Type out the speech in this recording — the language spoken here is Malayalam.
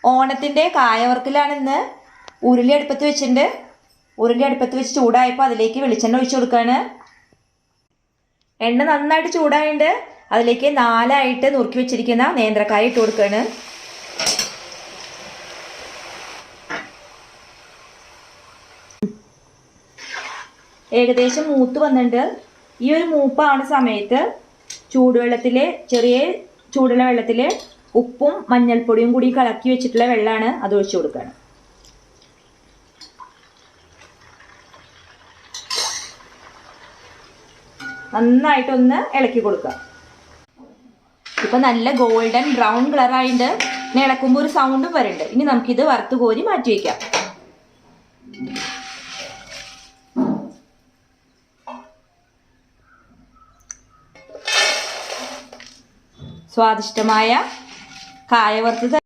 ഓണത്തിൻ്റെ കായവറുക്കലാണ് ഇന്ന്. ഉരുളി അടുപ്പത്ത് വെച്ചിട്ടുണ്ട്. ഉരുളി അടുപ്പത്ത് വെച്ച് ചൂടായപ്പോൾ അതിലേക്ക് വെളിച്ചെണ്ണ ഒഴിച്ചു കൊടുക്കുകയാണ്. എണ്ണ നന്നായിട്ട് ചൂടായിട്ട് അതിലേക്ക് 4 നുറുക്കി വെച്ചിരിക്കുന്ന നേന്ത്രക്കായ ഇട്ട് കൊടുക്കുകയാണ്. ഏകദേശം മൂത്ത് വന്നിട്ടുണ്ട്. ഈ ഒരു മൂപ്പാണ് സമയത്ത് ചെറിയ ചൂടുള്ള വെള്ളത്തിൽ ഉപ്പും മഞ്ഞൾപ്പൊടിയും കൂടി കലക്കി വെച്ചിട്ടുള്ള വെള്ളമാണ്, അത് ഒഴിച്ചു കൊടുക്കണം. നന്നായിട്ടൊന്ന് ഇളക്കി കൊടുക്കുക. ഇപ്പം നല്ല ഗോൾഡൻ ബ്രൗൺ കളറായിട്ട് ഇളക്കുമ്പോൾ ഒരു സൗണ്ടും വരുന്നുണ്ട്. ഇനി നമുക്കിത് വറുത്ത് കോരി മാറ്റി വയ്ക്കാം. സ്വാദിഷ്ടമായ കായ വറുത്തത്